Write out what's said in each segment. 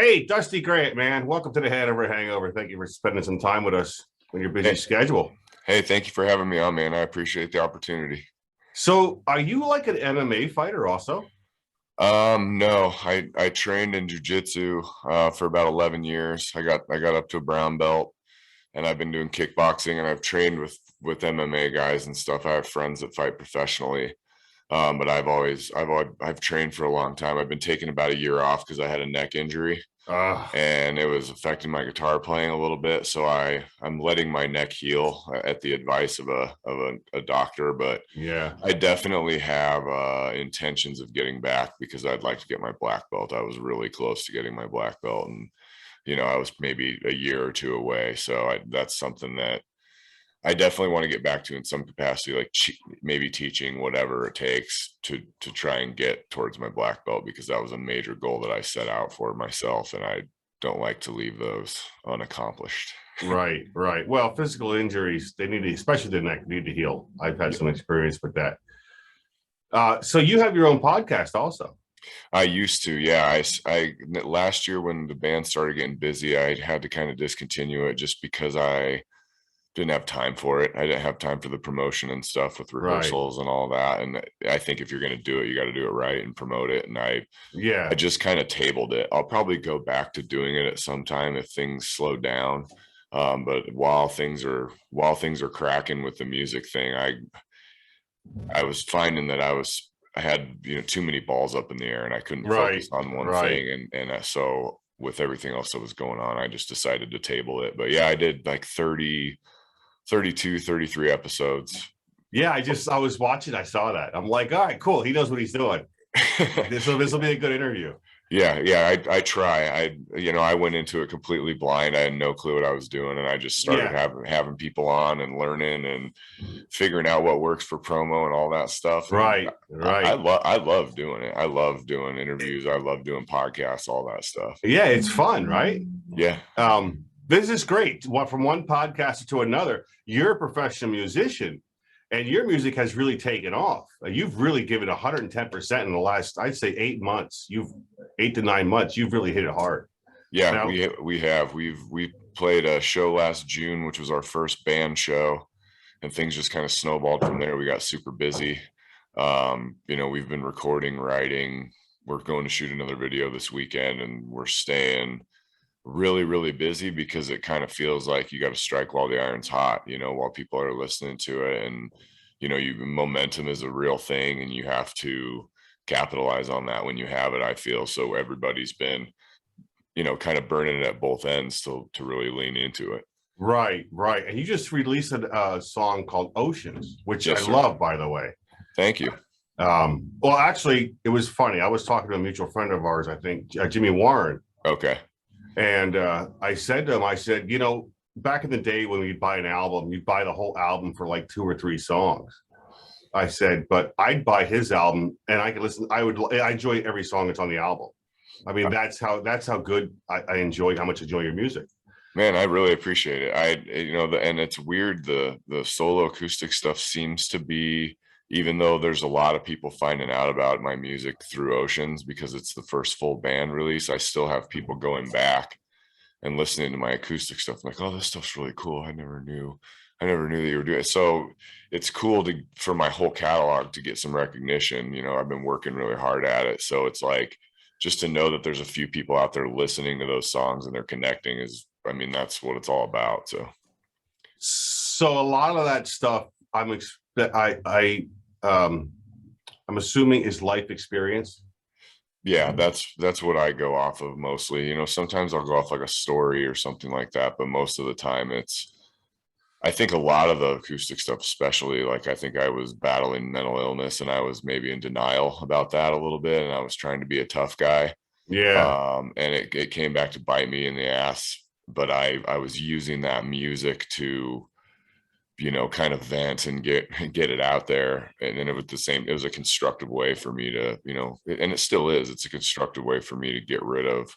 Hey, Dusty Grant, man. Welcome to the Hangover. Thank you for spending some time with us on your busy Hey, schedule. hey, thank you for having me on, man. I appreciate the opportunity. So, are you like an MMA fighter also? No, I trained in jujitsu for about 11 years. I got up to a brown belt, and I've been doing kickboxing, and I've trained with MMA guys and stuff. I have friends that fight professionally. But I've trained for a long time. I've been taking about a year off because I had a neck injury Uh, and it was affecting my guitar playing a little bit. So I'm letting my neck heal at the advice of a doctor. But yeah. I definitely have intentions of getting back because I'd like to get my black belt. I was really close to getting my black belt, and I was maybe a year or two away. So that's something that I definitely want to get back to in some capacity, like maybe teaching whatever it takes to try and get towards my black belt, because that was a major goal that I set out for myself, and I don't like to leave those unaccomplished. Right, right. Well, physical injuries, they need to, especially the neck, need to heal. I've had some experience with that. So you have your own podcast also. I used to, yeah. I last year when the band started getting busy, I had to kind of discontinue it just because I didn't have time for it. I didn't have time for the promotion and stuff with Right. rehearsals and all that. And I think if you're going to do it, you got to do it right and promote it. And I Yeah. just kind of tabled it. I'll probably go back to doing it at some time if things slow down. But while things are cracking with the music thing, I was finding that I had too many balls up in the air and I couldn't Right. focus on one Right. thing. And so with everything else that was going on, I just decided to table it. But yeah, I did like 32, 33 episodes. Yeah, I was watching, I saw that. I'm like, all right, cool. He knows what he's doing. This will be a good interview. Yeah, I try. I went into it completely blind. I had no clue what I was doing, and I just started Yeah. having people on and learning and figuring out what works for promo and all that stuff. And Right. Right. I love doing it. I love doing interviews. I love doing podcasts, all that stuff. Yeah, it's fun, right? Yeah. This is great. From one podcaster to another, you're a professional musician, and your music has really taken off. You've really given 110% in the last, I'd say, 8 months. You've 8 to 9 months. You've really hit it hard. Yeah, Now, we played a show last June, which was our first band show, and things just kind of snowballed from there. We got super busy. We've been recording, writing. We're going to shoot another video this weekend, and we're staying really, really busy because it kind of feels like you got to strike while the iron's hot, while people are listening to it. And, momentum is a real thing, and you have to capitalize on that when you have it, I feel. So everybody's been, kind of burning it at both ends to really lean into it. right, right. And you just released a song called Oceans, which I Yes, sir. love, by the way. Thank you. Well, actually, it was funny. I was talking to a mutual friend of ours, I think, Jimmy Warren. Okay. And I said to him, I said, back in the day when you'd buy an album, you'd buy the whole album for like 2 or 3 songs. I said, but I'd buy his album and I could listen. I enjoy every song that's on the album. I mean, that's how good I enjoy, how much I enjoy your music. Man, I really appreciate it. And it's weird. The solo acoustic stuff seems to be, even though there's a lot of people finding out about my music through Oceans because it's the first full band release, I still have people going back and listening to my acoustic stuff. Like, oh, this stuff's really cool. I never knew that you were doing it. So it's cool for my whole catalog to get some recognition. I've been working really hard at it. So it's like, just to know that there's a few people out there listening to those songs and they're connecting that's what it's all about. So a lot of that stuff I'm assuming is life experience. Yeah, that's what I go off of mostly. Sometimes I'll go off like a story or something like that, but most of the time I think a lot of the acoustic stuff, especially, like, I think I was battling mental illness and I was maybe in denial about that a little bit, and I was trying to be a tough guy. Yeah. And it came back to bite me in the ass, but I was using that music to, kind of vent and get it out there. And then it was a constructive way for me to, and it still is, it's a constructive way for me to get rid of,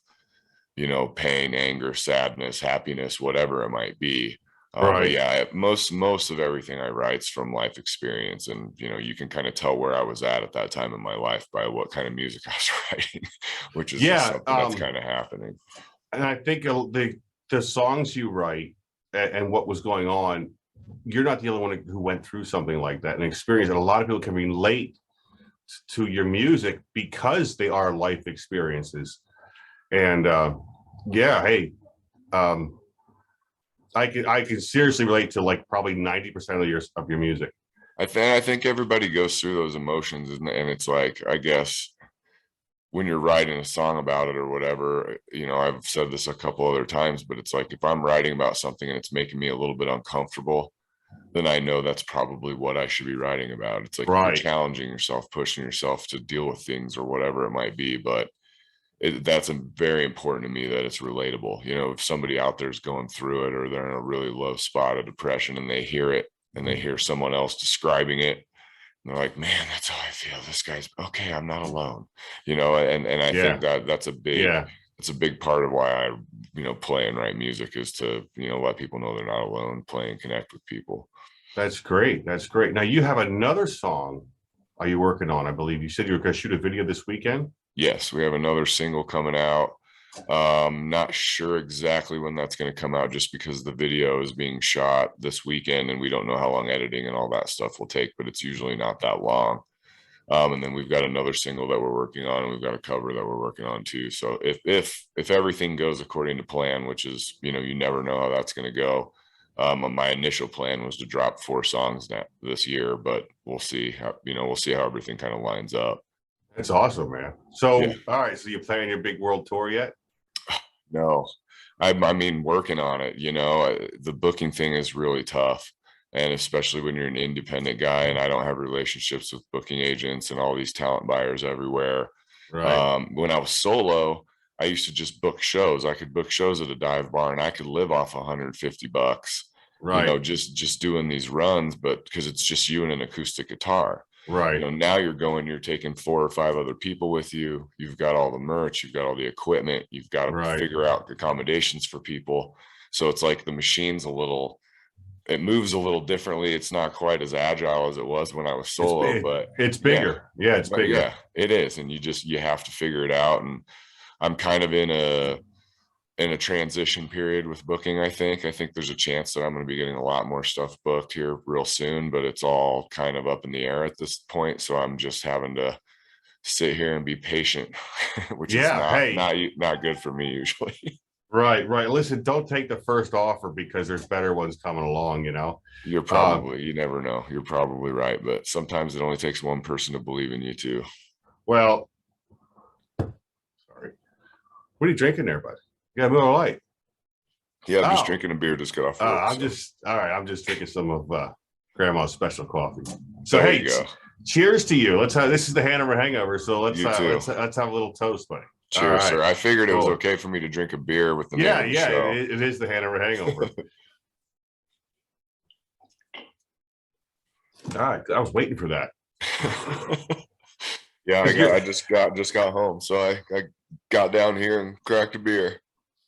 pain, anger, sadness, happiness, whatever it might be. But Right. yeah, most of everything I write's from life experience, and you can kind of tell where I was at that time in my life by what kind of music I was writing, which is just Yeah. something that's kind of happening. And I think the songs you write and what was going on, you're not the only one who went through something like that and experienced it. A lot of people can relate to your music because they are life experiences. And yeah, hey, um, I can seriously relate to like probably 90% of your music. I think everybody goes through those emotions, and it's like, I guess when you're writing a song about it or whatever, I've said this a couple other times, but it's like if I'm writing about something and it's making me a little bit uncomfortable, then I know that's probably what I should be writing about. It's like you're Right. challenging yourself, pushing yourself to deal with things or whatever it might be. But that's very important to me that it's relatable. If somebody out there is going through it or they're in a really low spot of depression and they hear it and they hear someone else describing it, and they're like, man, that's how I feel. This guy's okay. I'm not alone. And I think Yeah. that that's Yeah. a big part of why I, play and write music is to, let people know they're not alone, play and connect with people. That's great. That's great. Now you have another song. Are you working on? I believe you said you were going to shoot a video this weekend. Yes, we have another single coming out. Not sure exactly when that's going to come out just because the video is being shot this weekend and we don't know how long editing and all that stuff will take, but it's usually not that long. And then we've got another single that we're working on, and we've got a cover that we're working on too. So if everything goes according to plan, which is, you never know how that's going to go. My initial plan was to drop 4 songs this year, but we'll see how everything kind of lines up. That's awesome, man. Yeah. So, all right. So, you planning your big world tour yet? No, I mean, working on it, the booking thing is really tough. And especially when you're an independent guy, and I don't have relationships with booking agents and all these talent buyers everywhere. Right. When I was solo, I used to just book shows. I could book shows at a dive bar and I could live off $150, Right. just doing these runs, but because it's just you and an acoustic guitar. Right. Now you're taking 4 or 5 other people with you. You've got all the merch, you've got all the equipment, you've got to Right. figure out accommodations for people. So it's like the machine's it moves a little differently. It's not quite as agile as it was when I was It's solo, big. but It's yeah, bigger. Yeah, it's but bigger. yeah, it is. And you have to figure it out. And I'm kind of in a transition period with booking. I think there's a chance that I'm going to be getting a lot more stuff booked here real soon, but it's all kind of up in the air at this point. So I'm just having to sit here and be patient, which is Yeah. Hey. not good for me usually. Right. Right. Listen, don't take the first offer because there's better ones coming along. Um, You never know. You're probably right, but sometimes it only takes one person to believe in you too. well, sorry. What are you drinking there, bud? You got a Miller Lite. Yeah, I'm just Oh, drinking a beer, just got off work. I'm So just all right. I'm just drinking some of Grandma's special coffee. So there hey, you go. cheers to you. Let's have this is the Hanover Hangover. So let's You too. let's have a little toast, buddy. All Cheers, right. sir. I figured it was Cool. okay for me to drink a beer with the name Yeah, of the yeah, show. it is the Hanover Hangover. All right, I was waiting for that. Yeah, 'Cause I you're- just got home, so I got down here and cracked a beer.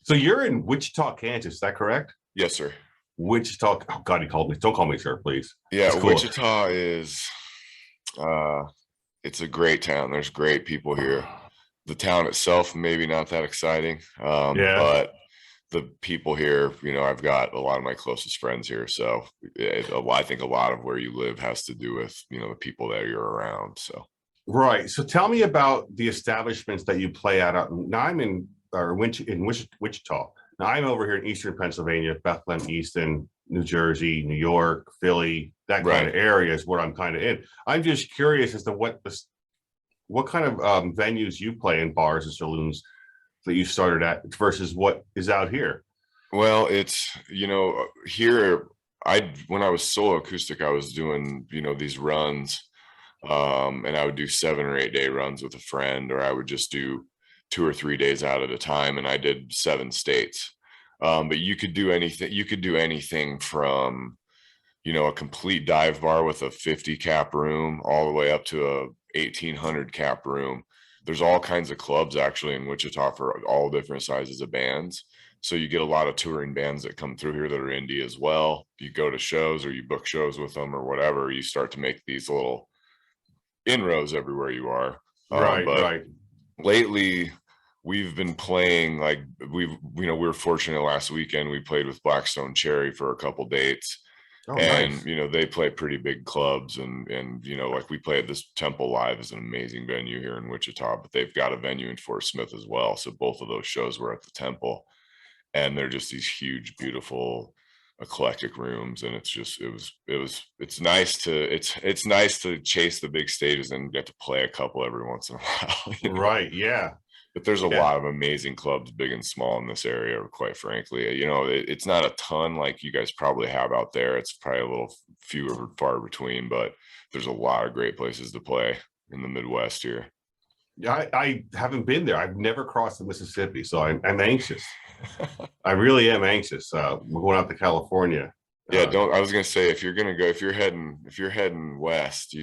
So you're in Wichita, Kansas, is that correct? Yes, sir. Wichita. Oh God, he called me. Don't call me sir, please. Yeah, It's cool. Wichita is uh it's a great town. There's great people here. The town itself maybe not that exciting, Yeah. but the people here, I've got a lot of my closest friends here, so I think a lot of where you live has to do with the people that you're around. So Right. So tell me about the establishments that you play at. Now I'm Wichita. Now I'm over here in Eastern Pennsylvania, Bethlehem, Easton, New Jersey, New York, Philly. That kind right. of area is what I'm kind of in. I'm just curious as to what kind of venues you play in, bars and saloons that you started at versus what is out here. Well, it's here. When I was solo acoustic, I was doing these runs, and I would do 7 or 8 day runs with a friend, or I would just do 2 or 3 days out at a time, and I did 7 states. But you could do anything. You could do anything from a complete dive bar with a 50 cap room all the way up to a 1800 cap room. There's all kinds of clubs actually in Wichita for all different sizes of bands. So you get a lot of touring bands that come through here that are indie as well. You go to shows or you book shows with them or whatever, you start to make these little inroads everywhere you are. Right, But right. lately we've been playing, like, we were fortunate last weekend we played with Blackstone Cherry for a couple dates, Oh, and nice. they play pretty big clubs, and like we play at this Temple Live, is an amazing venue here in Wichita, but they've got a venue in Fort Smith as well, so both of those shows were at the Temple, and they're just these huge, beautiful, eclectic rooms, and it's nice to it's nice to chase the big stages and get to play a couple every once in a while. Right. Yeah. But there's a Yeah. lot of amazing clubs, big and small, in this area, quite frankly. It's not a ton like you guys probably have out there. It's probably a little few or far between, but there's a lot of great places to play in the Midwest here. I haven't been there. I've never crossed the Mississippi, so I'm anxious. I really am anxious. We're going out to California. Yeah, don't. I was gonna say, if you're gonna go, if you're heading west,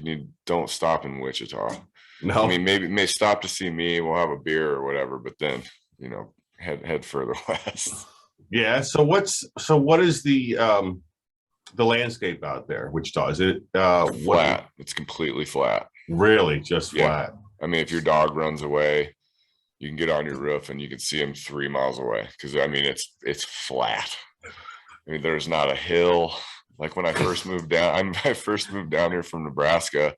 don't stop in Wichita. I No. mean, maybe may stop to see me. We'll have a beer or whatever, but then head further west. Yeah. What is the landscape out there? Wichita, is it what Flat. It's completely flat. really just Yeah. flat? I mean, if your dog runs away, you can get on your roof and you can see him 3 miles away, because I mean it's flat. I mean, there's not a hill. Like when I first moved down, I first moved down here from Nebraska,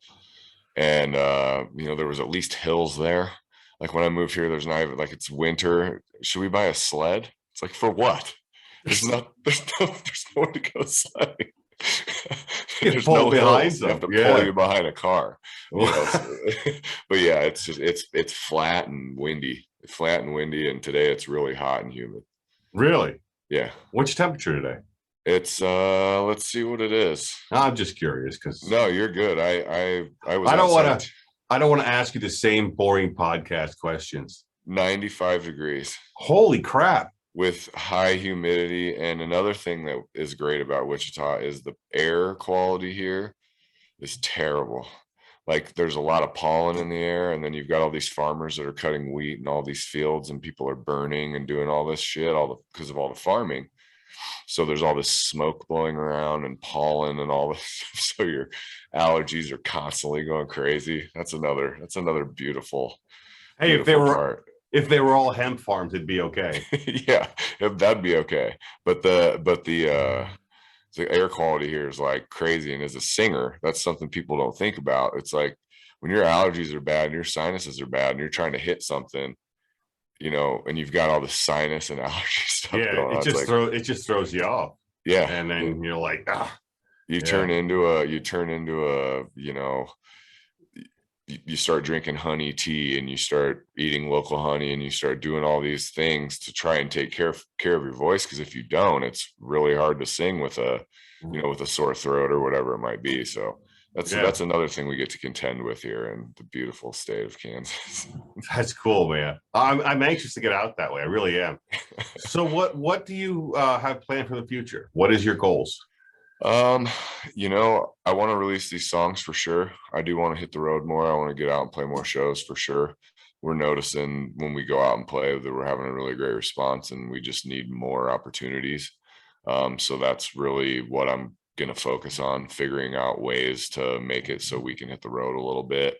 and there was at least hills there. Like when I moved here, there's not even, like, it's winter. Should we buy a sled? It's like, for what? There's nowhere to go sledding. There's no hills. You have to pull you behind a car. But yeah, it's flat and windy. It's flat and windy, and today it's really hot and humid. Really? Yeah. What's your temperature today? It's let's see what it is. I'm just curious because No, you're good. I was I don't want outside. to. I don't want to ask you the same boring podcast questions. 95 degrees Holy crap! with high humidity. And another thing that is great about Wichita is the air quality here is terrible. Like, there's a lot of pollen in the air, and then you've got all these farmers that are cutting wheat in all these fields, and people are burning and doing all this shit because of all the farming. So there's all this smoke blowing around and pollen and all this stuff. So your allergies are constantly going crazy. That's another beautiful, Hey, beautiful part. if they were all hemp farms, it'd be okay. Yeah, that'd be okay. But the air quality here is like crazy. And as a singer, that's something people don't think about. It's like when your allergies are bad and your sinuses are bad and you're trying to hit something, and you've got all the sinus and allergy stuff going on. It just throws you off. Yeah. And then you're like, you turn into a you start drinking honey tea, and you start eating local honey, and you start doing all these things to try and take care of your voice, because if you don't, it's really hard to sing with a sore throat or whatever it might be. So that's another thing we get to contend with here in the beautiful state of Kansas. That's cool, man. I'm anxious to get out that way. I really am. So what do you have planned for the future? What is your goals? I want to release these songs for sure. I do want to hit the road more. I want to get out and play more shows for sure. We're noticing when we go out and play that we're having a really great response, and we just need more opportunities. So that's really what I'm going to focus on, figuring out ways to make it so we can hit the road a little bit.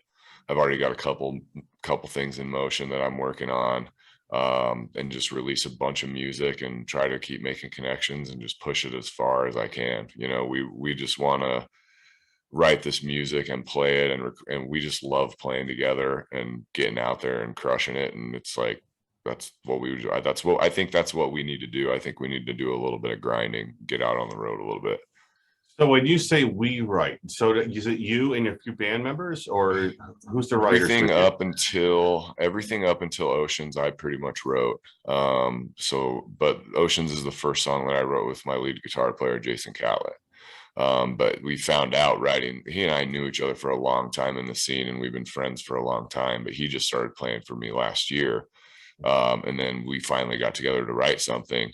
I've already got a couple things in motion that I'm working on, and just release a bunch of music and try to keep making connections and just push it as far as I can. We just want to write this music and play it, and we just love playing together and getting out there and crushing it. And it's like, that's what we do. I think that's what we need to do. I think we need to do a little bit of grinding, get out on the road a little bit. So when you say we write, so is it you and your few band members, or who's the writer? Everything up until Oceans, I pretty much wrote. But Oceans is the first song that I wrote with my lead guitar player, Jason Catlett. But we found out writing, he and I knew each other for a long time in the scene, and we've been friends for a long time, but he just started playing for me last year. And then we finally got together to write something,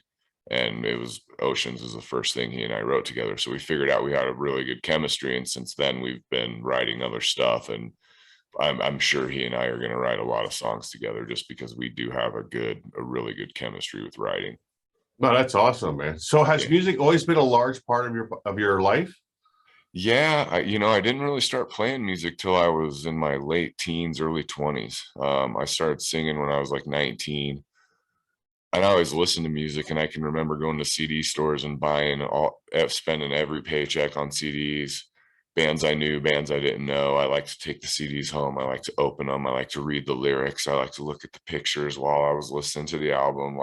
and it was Oceans is the first thing he and I wrote together. So we figured out we had a really good chemistry, and since then we've been writing other stuff, and I'm sure he and I are going to write a lot of songs together, just because we do have a really good chemistry with writing. No, that's awesome, man. So has Yeah. music always been a large part of your life? Yeah, I didn't really start playing music till I was in my late teens, early 20s. I started singing when I was like 19. And I always listened to music, and I can remember going to CD stores and buying spending every paycheck on CDs, bands I knew, bands I didn't know. I like to take the CDs home. I like to open them. I like to read the lyrics. I like to look at the pictures while I was listening to the album.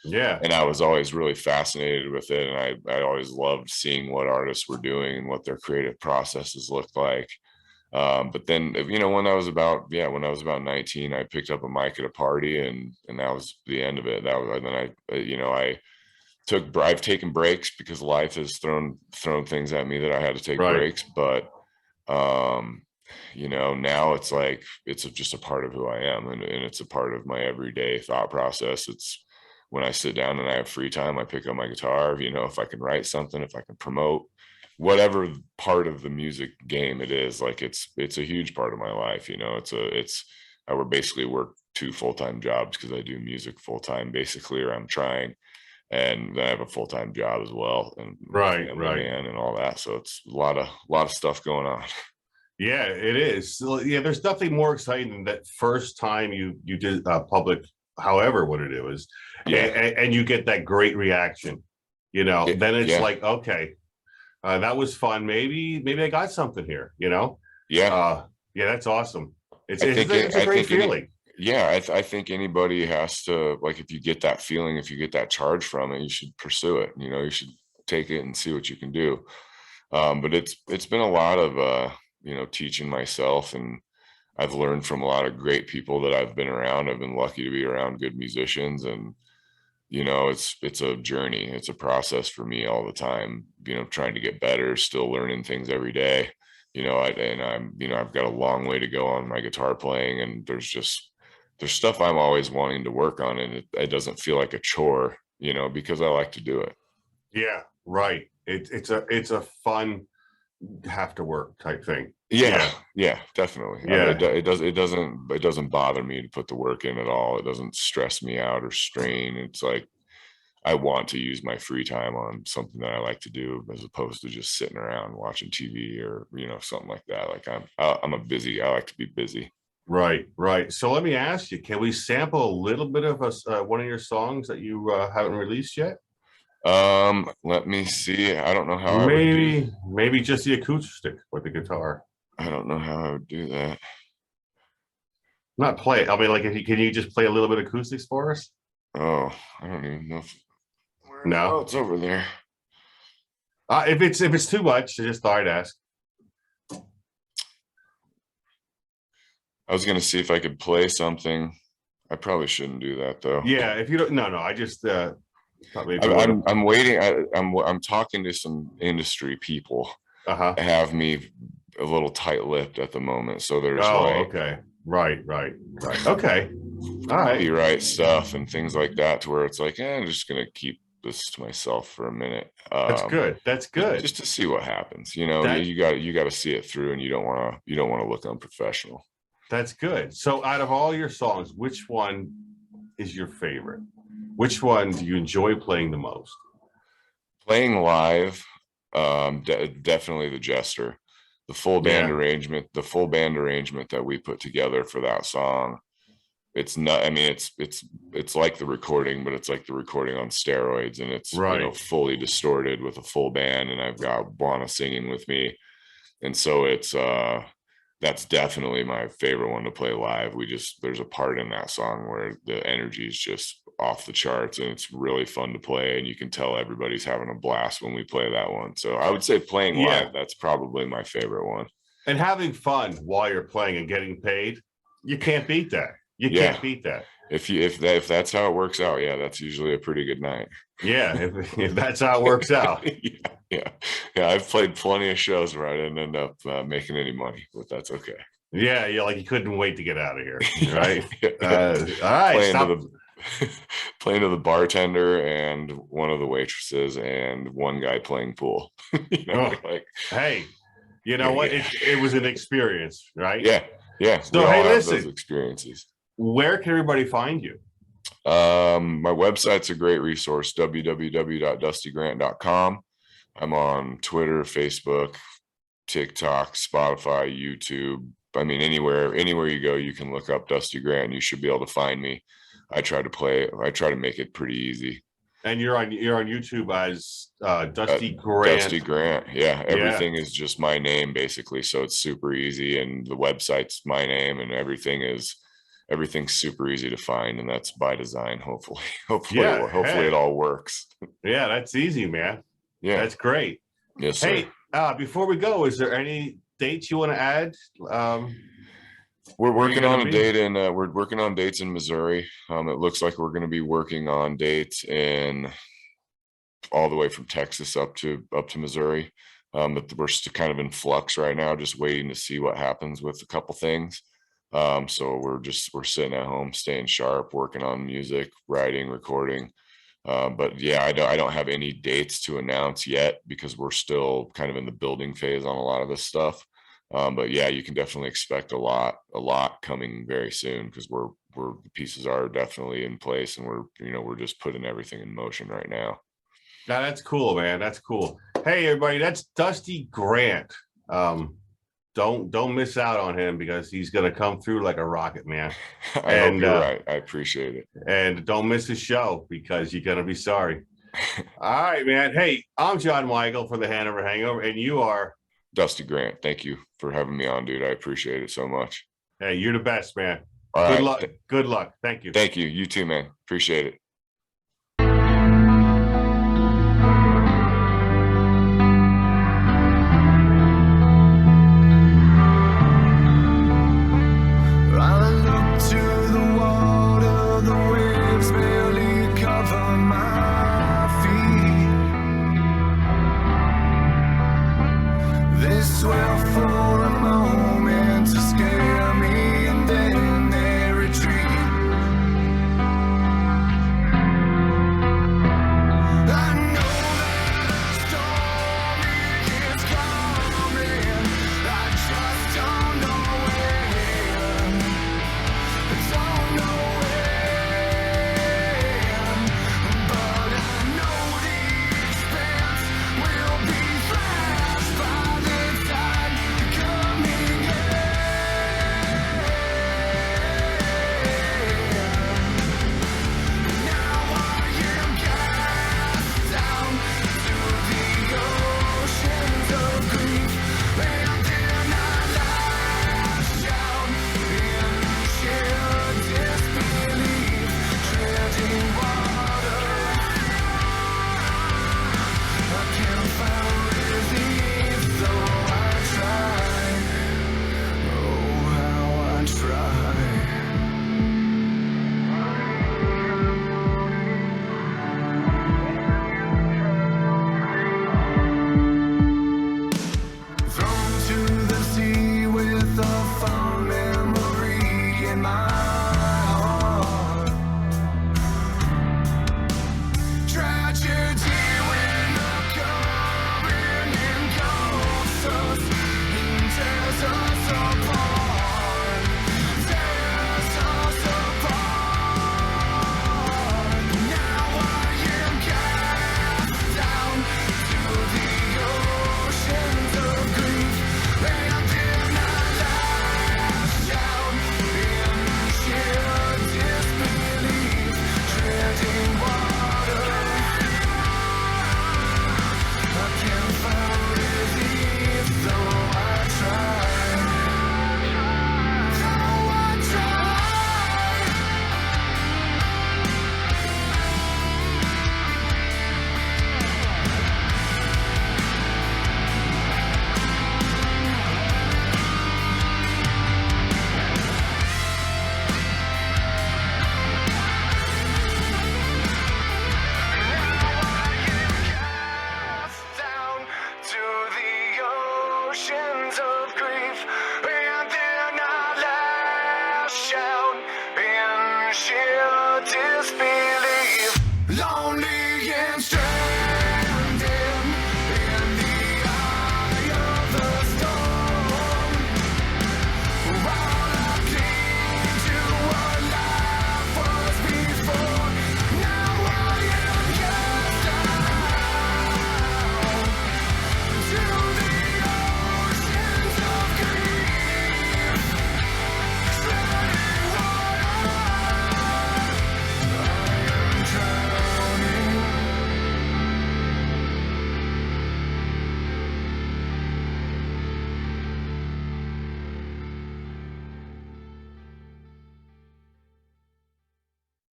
Yeah, And I was always really fascinated with it. And I always loved seeing what artists were doing and what their creative processes looked like. But then, when I was about, when I was about 19, I picked up a mic at a party, and that was the end of it. That was, and then I've taken breaks because life has thrown things at me that I had to take right. breaks. But, um, now it's like, just a part of who I am, and it's a part of my everyday thought process. It's when I sit down and I have free time, I pick up my guitar, if I can write something, if I can promote whatever part of the music game it is, like it's a huge part of my life. I would basically work two full-time jobs because I do music full-time basically, or I'm trying, and then I have a full-time job as well, and my Right, family, right. man, and all that. So it's a lot of stuff going on. Yeah, it is. So, yeah, there's nothing more exciting than that first time you did public, however what it is, Yeah. and you get that great reaction. Then it's Yeah. like, okay, that was fun. Maybe I got something here. Yeah. Uh, yeah, that's awesome. It's I it's think a, it's a I great think any feeling. yeah, I think anybody has to, like, if you get that feeling, if you get that charge from it, you should pursue it. You should take it and see what you can do. But it's been a lot of teaching myself, and I've learned from a lot of great people that I've been around. I've been lucky to be around good musicians, and it's a journey. It's a process for me all the time, trying to get better, still learning things every day. I've got a long way to go on my guitar playing, and there's stuff I'm always wanting to work on, and it doesn't feel like a chore, because I like to do it. Yeah, right. It's a fun have to work type thing. Yeah, Yeah, yeah, definitely. yeah, It doesn't bother me to put the work in at all. It doesn't stress me out or strain. It's like I want to use my free time on something that I like to do, as opposed to just sitting around watching TV or something like that. Like I'm a busy. I like to be busy. right, right. So let me ask you: can we sample a little bit of one of your songs that you haven't released yet? Let me see. I don't know how I would do. Maybe just the acoustic with the guitar. I don't know how I would do that. Not play. I mean, like, if you can you just play a little bit of acoustics for us? Oh, I don't even know where. Oh, No. it's over there. If it's too much, I just thought I'd ask. I was gonna see if I could play something. I probably shouldn't do that though. Yeah, if you don't, no, no. I just thought maybe I'm you want I'm, I'm waiting. I'm talking to some industry people to. Uh-huh. that have me a little tight-lipped at the moment. So there's Oh, like okay. Right, right, right. Okay. All right. copyright stuff and things like that, to where it's like, I'm just gonna keep this to myself for a minute, That's good. That's good. just to see what happens. You, That you got to see it through, and you don't want to look unprofessional. that's good. So out of all your songs, which one is your favorite? Which one do you enjoy playing the most? Playing live, definitely the Jester, Yeah. the full band arrangement that we put together for that song. It's not, I mean, it's like the recording, but it's like the recording on steroids, and it's Right. fully distorted with a full band, and I've got Juana singing with me, and so that's definitely my favorite one to play live. There's a part in that song where the energy is just off the charts, and it's really fun to play, and you can tell everybody's having a blast when we play that one. So I would say playing Yeah. live, that's probably my favorite one. And having fun while you're playing and getting paid, you can't beat that. You Yeah. can't beat that. If that's how it works out, yeah, that's usually a pretty good night. Yeah, if that's how it works out. Yeah, yeah. I've played plenty of shows where I didn't end up making any money, but that's okay. Yeah, yeah, like you couldn't wait to get out of here, Yeah, right? yeah. All right, Playing to stop. the playing to the bartender and one of the waitresses and one guy playing pool. Oh, like, hey, you know what? yeah, It was an experience, right? yeah, yeah. We So hey, all have those listen, experiences. where can everybody find you? My website's a great resource, www.dustygrant.com. I'm on Twitter, Facebook, TikTok, Spotify, YouTube. I mean, anywhere you go, you can look up Dusty Grant and you should be able to find me. I try to make it pretty easy. And you're on YouTube as Dusty Grant. Dusty Grant. Yeah. Yeah. Everything is just my name basically. So it's super easy, and the website's my name, and everything's super easy to find, and that's by design. Hopefully it all works. Yeah, that's easy, man. Yeah, that's great. Yes, sir. Hey, before we go, is there any dates you want to add? We're working on a date in we're working on dates in Missouri. It looks like we're going to be working on dates in all the way from Texas up to Missouri. But we're still kind of in flux right now, just waiting to see what happens with a couple things. So we're sitting at home, staying sharp, working on music, writing, recording. But yeah, I don't have any dates to announce yet because we're still kind of in the building phase on a lot of this stuff. But yeah, you can definitely expect a lot coming very soon, because the pieces are definitely in place, and we're just putting everything in motion right now. Now, that's cool, man. That's cool. Hey, everybody, that's Dusty Grant. Don't miss out on him, because he's gonna come through like a rocket, man. I hope you're right. I appreciate it. And don't miss his show, because you're gonna be sorry. All right, man. Hey, I'm John Michael for the Hanover Hangover, and you are Dusty Grant. Thank you for having me on, dude. I appreciate it so much. Hey, you're the best, man. All Good right. luck. Good luck. Thank you. Thank you. You too, man. Appreciate it. Swell for a moment to scare me, and then they retreat. I know that a storm is coming, I just don't know when. Don't know when, but I know the expense will be flashed by the time coming in. Now I am cast down to the oceans of grief, and then I lash out in sheer disbelief, treading water. I can't find relief, though I try. Oh, how I try. Thrown to the sea with a fond memory in my heart. Tragedy when the current engulfs us and tears us apart. Tears us apart. Now I am cast down to the oceans of grief, and then I lash out in sheer disbelief, treading water. I can't find relief, though I try. Though I try. Down to the oceans of grief, and then I lash out in sheer disbelief.